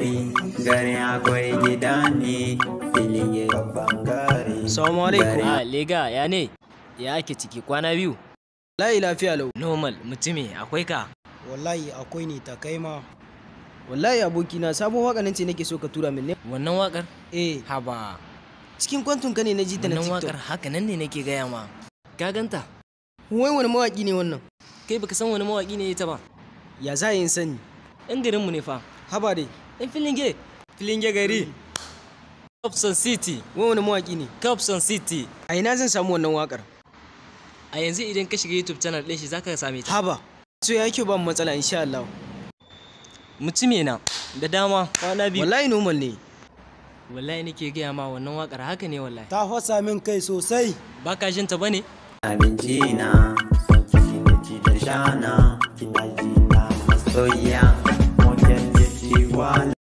gari, gari akwai gida ne, filinge babban gari. Assalamu alaikum. Lega ya ne? Ya ake ciki kwana biyu? Wallahi lafiya lau. Normal mutumi akwai ka? Wallahi akwai ne ta kai ma. Wallahi abokina sabon waka nan ce nake so ka tura min ne. Wannan wakar? Haba. Cikin kwantun ka ne na ji ta na TikTok. Wannan wakar haka nan ne nake gaya ma. Ka ganta? Wai wani mawaki ne wannan? Kai baka san wani mawaki ne ita ba? Ya za yin sani? Ɗan garinmu ne fa. Haba dai. Ɗan filinge. Filinge gari. Copson City. Wai wani mawaki ne? Copson City. A ina zan samu wannan wakar? A yanzu idan ka shiga YouTube channel ɗin shi zaka same ta. Haba. So ya kyau ba mu matsala insha Allah. Mutumi na da dama kwana biyu. Wallahi normal ne. Wallahi nake gaya ma wannan wakar haka ne wallahi. Ta fasa min kai sosai. Baka jin ta bane? Abinci na, son kishi da ci da shana, kina ji na masoyiya, motar da ciwa.